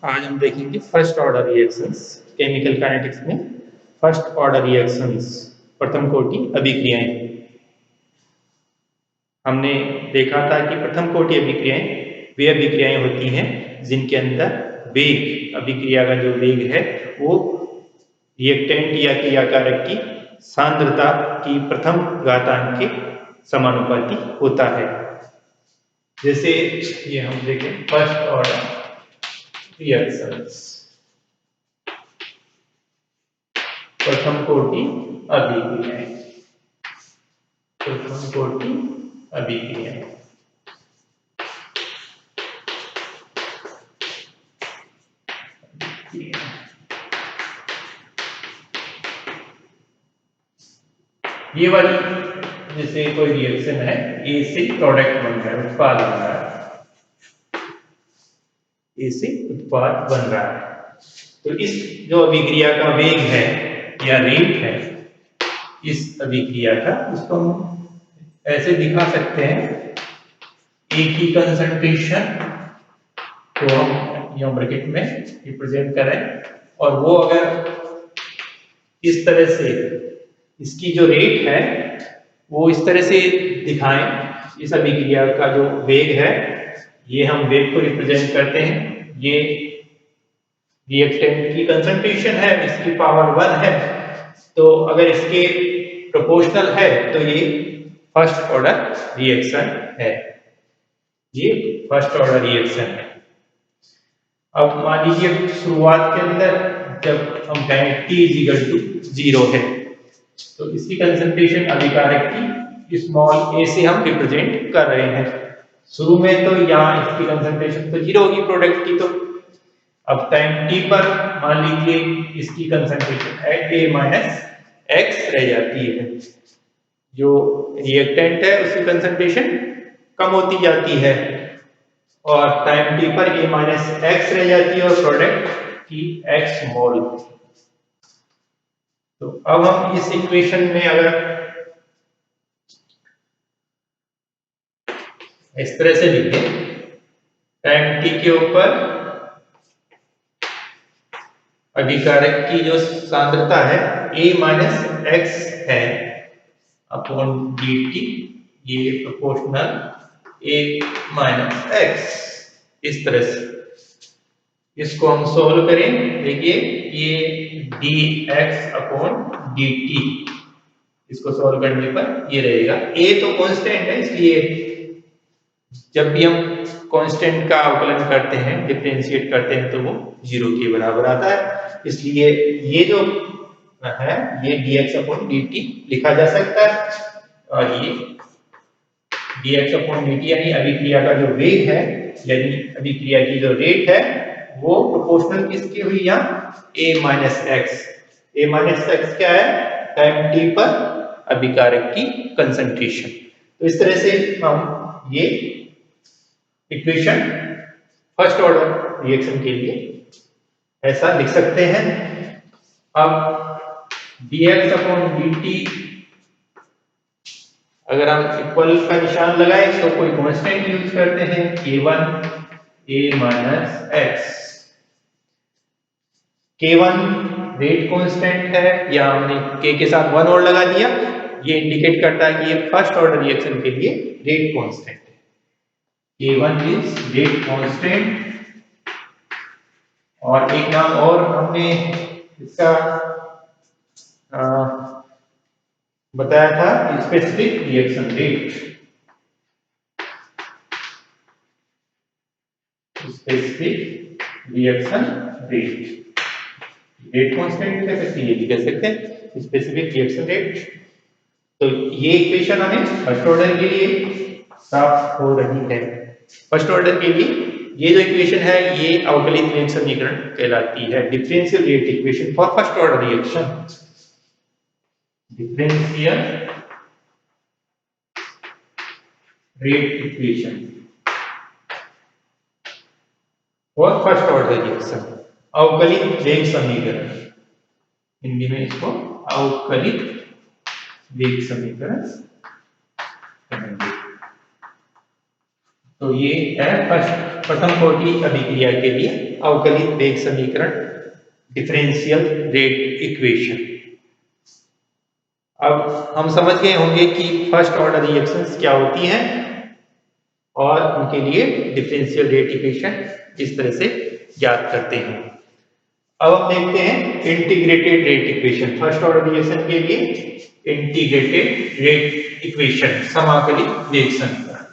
आज हम देखेंगे first order reactions chemical kinetics में। फर्स्ट ऑर्डर रिएक्शंस प्रथम कोटि अभिक्रियाएं। हमने देखा था कि प्रथम कोटि अभिक्रियाएं वे अभिक्रियाएं होती हैं जिनके अंदर वेग, अभिक्रिया का जो वेग है वो रिएक्टेंट या क्रियाकारक की सांद्रता की प्रथम घातांक के समानुपाती होता है। जैसे ये हम देखें फर्स्ट ऑर्डर रिएक्शंस प्रथम कोटि अभिक्रियाएं। प्रथम कोटि अभिक्रियाएं ये वाली, जैसे कोई रिएक्शन है, ए से प्रोडक्ट बन रहा है, उत्पाद बन रहा है, ए से उत्पाद बन रहा है। तो इस जो अभिक्रिया का वेग है या रेट है इस अभिक्रिया का, उसको हम ऐसे दिखा सकते हैं, ए की कंसंट्रेशन को हम यहां ब्रैकेट में रिप्रेजेंट करें और वो अगर इस तरह से इसकी जो रेट है वो इस तरह से दिखाएं। इस अभिक्रिया का जो वेग है, ये हम वेग को रिप्रेजेंट करते हैं, ये रिएक्टेंट की कंसंट्रेशन है, इसकी पावर 1 है। तो अगर इसके प्रोपोर्शनल है तो ये फर्स्ट ऑर्डर रिएक्शन है, ये फर्स्ट ऑर्डर रिएक्शन है। अब मान लीजिए शुरुआत के अंदर जब हम कहें T = 0 है तो इसकी कंसंट्रेशन अभिकारक की स्मॉल a से हम रिप्रेजेंट कर रहे हैं। शुरू में तो यहाँ इसकी कंसंट्रेशन तो 0 होगी प्रोडक्ट की, तो अब टाइम t पर मान लीजिए इसकी कंसंट्रेशन a-x रह जाती है। जो रिएक्टेंट है उसकी कंसंट्रेशन कम होती जाती है और टाइम t पर a-x रह जाती है और प्रोडक्ट की x मोल। तो अब हम इस इक्वेशन में अगर इस तरह से लिखें, टाइम t के ऊपर अभिकारक की जो सांद्रता है a-x है अपॉन dt, ये प्रोपोर्शनल a-x। इस तरह से इसको हम सोल्व करें, देखिए ये dx अपॉन dt, इसको सोल्व करने पर ये रहेगा। a तो कांस्टेंट है, इसलिए जब भी हम कांस्टेंट का अवकलन करते हैं, डिफरेंशिएट करते हैं, तो वो 0 के बराबर आता है। इसलिए ये जो है ये dx अपॉन dt लिखा जा सकता है और ये dx अपॉन dt यानी अभिक्रिया का जो वेग है यानी अभिक्रिया की जो रेट है वो प्रोपोर्शनल किसकी हुई, यहाँ a-x। a-x क्या है, टाइम t पर अभिकारक की कंसंट्रेशन। तो इस तरह से हम ये इक्वेशन फर्स्ट ऑर्डर रिएक्शन के लिए ऐसा लिख सकते हैं। अब dx अपॉन dt अगर हम इक्वल का निशान लगाएं तो कोई कांस्टेंट यूज करते हैं, k1 a-x। k1 rate constant है, या हमने k के साथ 1 और लगा दिया, ये इंडिकेट करता है कि ये फर्स्ट ऑर्डर रिएक्शन के लिए रेट कांस्टेंट है। k1 is rate constant. और एक नाम और हमने इसका बताया था, specific reaction rate. Specific reaction rate, rate constant भी कह सकते हैं, ये भी कह सकते हैं स्पेसिफिक रिएक्शन रेट। तो ये इक्वेशन हमें फर्स्ट ऑर्डर के लिए प्राप्त हो रही है। फर्स्ट ऑर्डर के लिए ये जो इक्वेशन है ये अवकलित वेग समीकरण कहलाती है, differential rate equation for first order reaction. Differential rate equation for first order reaction, अवकलित वेग समीकरण, हिंदी में इसको अवकलित वेग समीकरण कहेंगे। तो ये है प्रथम कोटि अभिक्रिया के लिए अवकलित वेग समीकरण, डिफरेंशियल रेट इक्वेशन। अब हम समझ गए होंगे कि फर्स्ट ऑर्डर रिएक्शंस क्या होती हैं और उनके लिए डिफरेंशियल रेट इक्वेशन इस तरह से ज्ञात करते हैं। अब हम देखते हैं integrated rate equation. First order reaction के लिए इंटीग्रेटेड रेट इक्वेशन, समाकलित वेग समीकरण।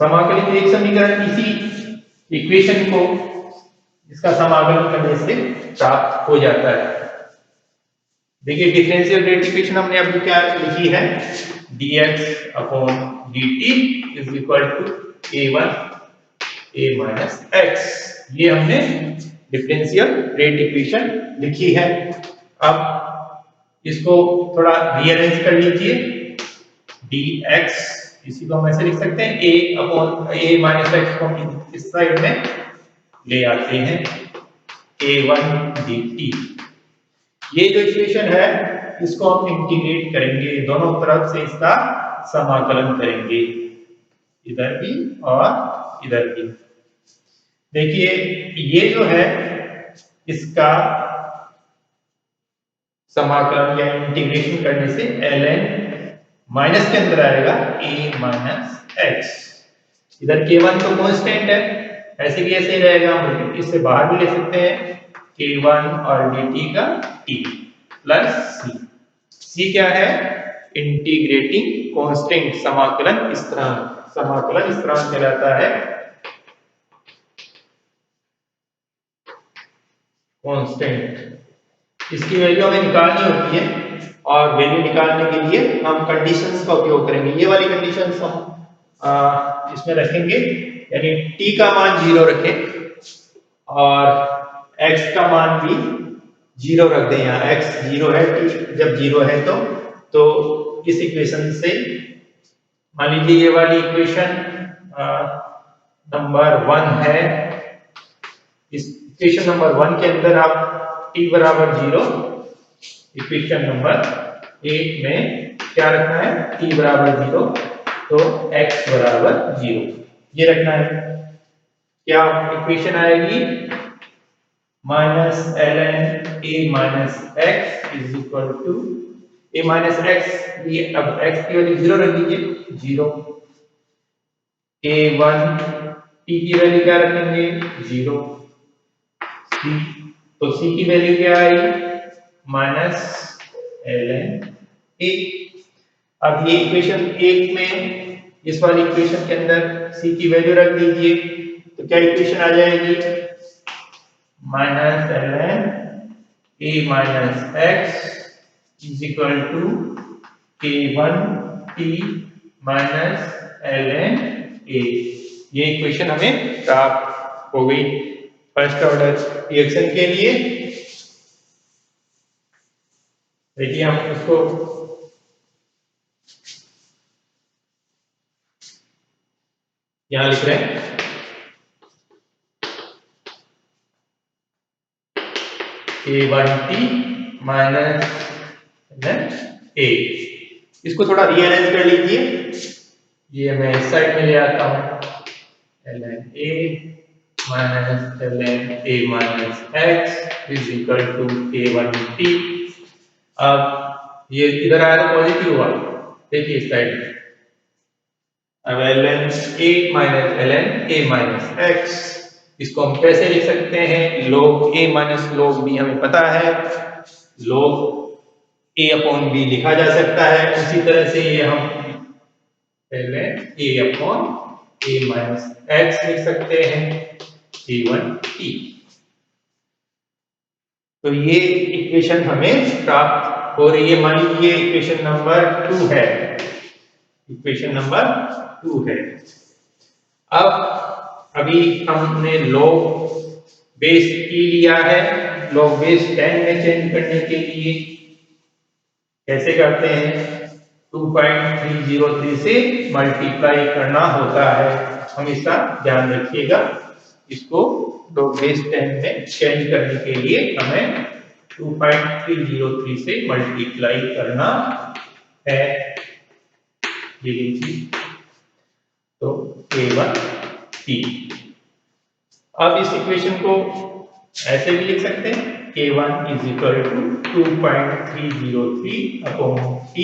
समाकलित वेग समीकरण इसी इक्वेशन को इसका समाकलन करने से प्राप्त हो जाता है। देखिए डिफरेंशियल रेट इक्वेशन हमने अभी क्या लिखी है, dx upon dt is equal to a1 a minus x। ये हमने डिफरेंशियल रेट इक्वेशन लिखी है। अब इसको थोड़ा रीअरेंज कर लीजिए। dx इसी को हम ऐसे लिख सकते हैं, a upon a minus x को हम इस साइड में ले आते हैं, a1 dt। ये जो इक्वेशन है इसको हम इंटीग्रेट करेंगे, दोनों तरफ से इसका समाकलन करेंगे, इधर भी और इधर भी। देखिए ये जो है इसका समाकलन या इंटीग्रेशन करने से ln माइनस के अंदर आएगा a माइनस x। इधर k1 तो कांस्टेंट है, ऐसे भी ऐसे ही रहेगा, हम इससे बाहर भी ले सकते हैं k1 और dt का t प्लस c। c क्या है, इंटीग्रेटिंग कांस्टेंट, समाकलन स्थिरांक। समाकलन स्थिरांक कहलाता है कांस्टेंट। इसकी वैल्यू हमें निकालनी होती है और वैल्यू निकालने के लिए हम कंडीशंस का उपयोग करेंगे। ये वाली कंडीशंस हम इसमें रखेंगे, यानी t का मान 0 रखें और x का मान भी 0 रख दें। यहाँ x 0 है, t जब 0 है तो इस इक्वेशन से मान लीजिए ये वाली इक्वेशन नंबर 1 है। इस इक्वेशन नंबर 1 के अंदर आप t बराबर 0, इक्वेशन नंबर 1 में क्या रखना है, t बराबर 0 तो x बराबर 0 ये रखना है। क्या इक्वेशन आएगी, minus ln a minus x is equal to a minus x, ये अब x की वैल्यू 0 रख दीजिए, 0। a1 t की वैल्यू क्या रखेंगे, 0। c तो c की वैल्यू क्या आएगी, माइनस ln a। अब ये इक्वेशन 1 में इस वाली इक्वेशन के अंदर c की वैल्यू रख दीजिए, तो क्या इक्वेशन आ जाएगी, minus ln a minus x is equal to k1 t minus ln a। ये इक्वेशन हमें प्राप्त हो गई फर्स्ट ऑर्डर रिएक्शन के लिए। देखिए हम इसको यहां लिख रहे हैं, a1t माइनस a। इसको थोड़ा रीअरेंज कर लीजिए, ये मैं इस साइड में ले आता हूं, ln a minus ln a minus x is equal to a1t। अब ये इधर आया तो पॉजिटिव हुआ, देखिए इस साइड में। अब ln a minus ln a minus x, इसको हम कैसे लिख सकते हैं, log a minus log b हमें पता है, log a अपॉन b लिखा जा सकता है। उसी तरह से ये हम ln a upon a minus x लिख सकते हैं, a1t। तो ये इक्वेशन हमें प्राप्त हो रही है। मान लीजिए इक्वेशन नंबर 2 है, इक्वेशन नंबर 2 है। अब अभी हमने log बेस e लिया है, log बेस 10 में चेंज करने के लिए कैसे करते हैं, 2.303 से मल्टीप्लाई करना होता है, हमेशा ध्यान रखिएगा। इसको log बेस 10 में चेंज करने के लिए हमें 2.303 से मल्टीप्लाई करना है। लीडिंग चीज, तो K1T। अब इस इक्वेशन को ऐसे भी लिख सकते हैं, K1 is equal to 2.303 upon T।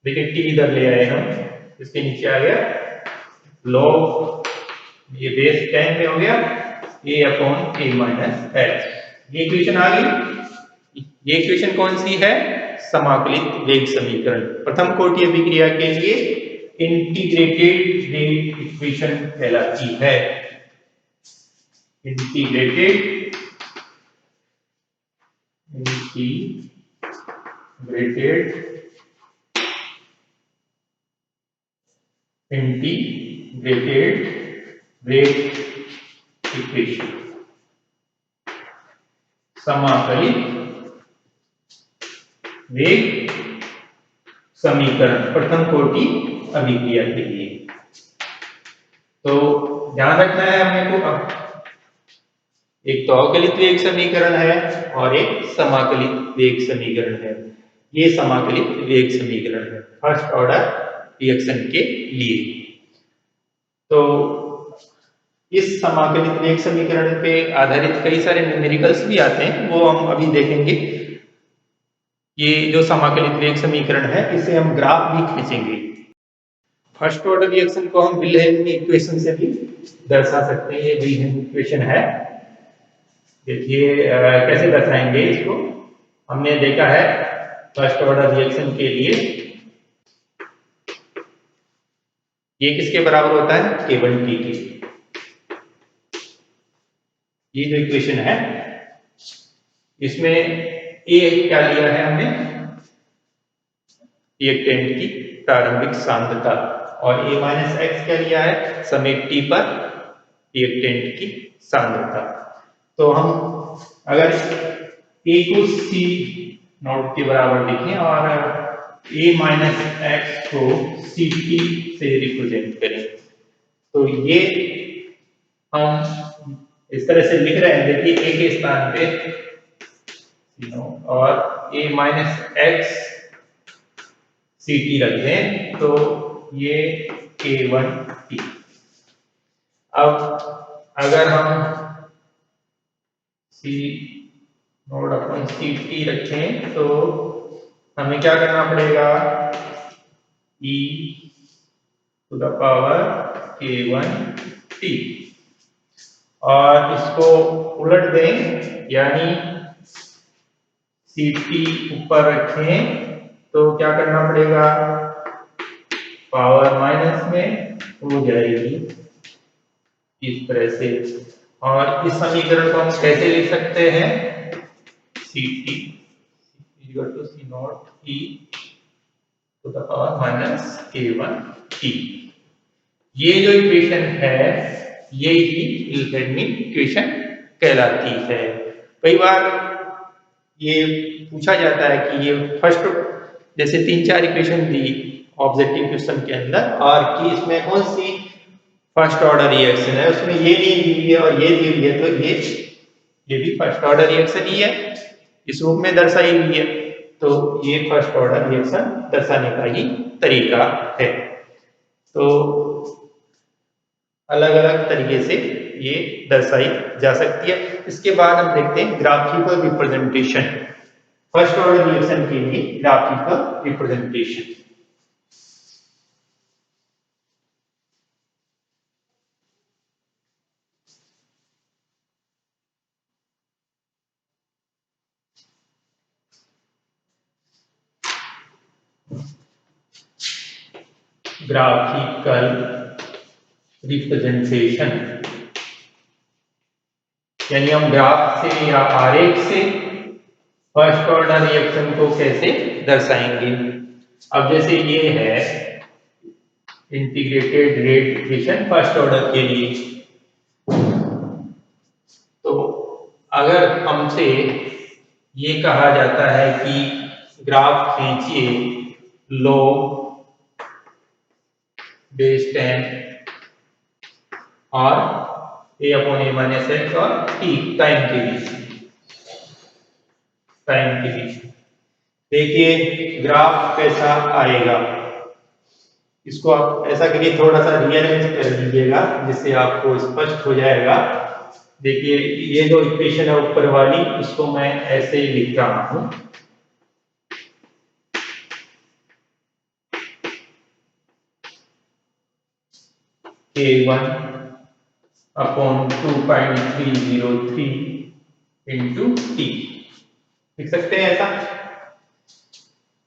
देखिए T इधर ले आए हम, इसके नीचे आ गया log, ये बेस 10 में हो गया A upon A minus H। ये इक्वेशन आ गई। ये इक्वेशन कौन सी है? समाकलित वेग समीकरण, प्रथम कोटि अभिक्रिया के लिए इंटीग्रेटेड वेग इक्वेशन कहलाती है। इंटीग्रेटेड वेग इक्वेशन, समाकलित वेग समीकरण प्रथम कोटि अभिक्रिया के लिए। तो ध्यान रखना है हमने को, अब एक तो अवकलित वेग समीकरण है और एक समाकलित वेग समीकरण है। ये समाकलित वेग समीकरण है फर्स्ट ऑर्डर रिएक्शन के लिए। तो इस समाकलित वेग समीकरण पे आधारित कई सारे न्यूमेरिकल्स भी आते हैं, वो हम अभी देखेंगे। ये जो समाकलित वेग समीकरण है इसे हम ग्राफ भी खींचेंगे। फर्स्ट ऑर्डर रिएक्शन को हम विल्हेल्म इक्वेशन से भी दर्शा सकते हैं। ये विल्हेल्म इक्वेशन है, देखिए कैसे दर्शाएंगे इसको। हमने देखा है फर्स्ट ऑर्डर रिएक्शन के लिए ये किसके बराबर होता है? K1T के। ये जो इक्वेशन है इसमें A क्या लिया है हमने? रिएक्टेंट की प्रारंभिक सांद्रता, और A माइनस एक्स क्या लिया है? समय T पर रिएक्टेंट की सांद्रता। तो हम अगर A को C नॉट के बराबर लिखें और A माइनस एक्स को CT से रिप्रेजेंट करें, तो ये हम इस तरह से लिख रहे हैं। देखिए A के स्थान पे और A माइनस एक्स CT रख दें, तो ये K1T। अब अगर हम C नोड अपन CT रखें तो हमें क्या करना पड़ेगा? e to the power K1T, और इसको उलट दें, यानी CT ऊपर रखें तो क्या करना पड़ेगा? पावर माइनस में हो जाएगी इस तरह से। और इस समीकरण को हम कैसे लिख सकते हैं? CT equal to C not E to the power minus K1T। ये जो इक्वेशन है ये ही विल्हेल्म इक्वेशन कहलाती है। कई बार ये पूछा जाता है कि ये फर्स्ट, जैसे 3-4 इक्वेशन दी ऑब्जेक्टिव क्वेश्चन के अंदर, और कि इसमें कौन सी फर्स्ट ऑर्डर रिएक्शन है, उसमें ये नहीं दी हुई है और ये दी हुई है, तो ये भी फर्स्ट ऑर्डर रिएक्शन ही है, इस रूप में दर्शाई हुई है। तो ये फर्स्ट ऑर्डर रिएक्शन दर्शाने का ही तरीका है। तो अलग अलग तरीके से ये दर्शाई जा सकती है। इसके बाद हम देखते हैं graphical representation, first order reaction के लिए ग्राफिकल रिप्रेजेंटेशन। ग्राफिकल रिप्रेजेंटेशन यानी हम ग्राफ से या आरेख से फर्स्ट ऑर्डर रिएक्शन को कैसे दर्शाएंगे। अब जैसे ये है integrated rate equation first order के लिए, तो अगर हमसे ये कहा जाता है कि ग्राफ खींचिए log बेस 10 और A upon A minus x और T टाइम के बीच, देखिए ग्राफ कैसा आएगा। इसको आप ऐसा करिए, थोड़ा सा रीअरेंज कर लीजिएगा जिससे आपको स्पष्ट हो जाएगा। देखिए ये जो इक्वेशन है ऊपर वाली, इसको मैं ऐसे लिख रहा हूं, K1 अपॉन 2.303 इंटू टी, लिख सकते हैं ऐसा।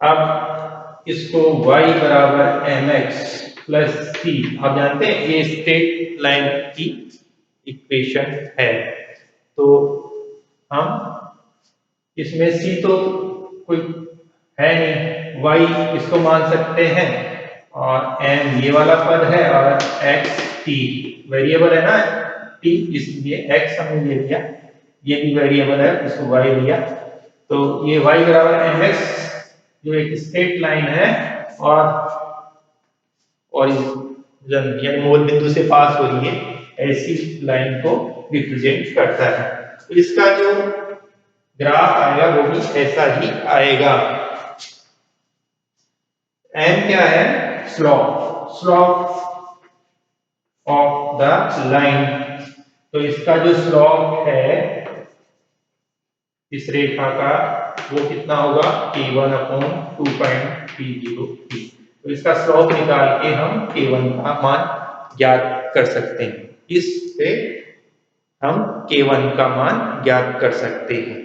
अब इसको y बराबर mx प्लस सी, आप जानते हैं ये स्ट्रेट लाइन की इक्वेशन है, तो हम इसमें सी तो कोई है नहीं, y इसको मान सकते हैं, और m ये वाला पद है, और x t वेरिएबल है ना t, इसलिए x हमने ले लिया, ये भी वेरिएबल है, इसको y लिया, तो ये y बराबर mx जो एक स्ट्रेट लाइन है और ओरिजिन यानी मूल बिंदु से पास हो रही है, ऐसी लाइन को रिप्रेजेंट करता है। तो इसका जो ग्राफ आएगा वो भी ऐसा ही आएगा। m क्या है? स्लोप ऑफ द लाइन, तो इसका जो स्लोप है इस रेखा का वो कितना होगा? K1 upon 2.303। तो इसका स्लोप निकाल के हम K1 का मान ज्ञात कर सकते हैं, इससे हम K1 का मान ज्ञात कर सकते हैं।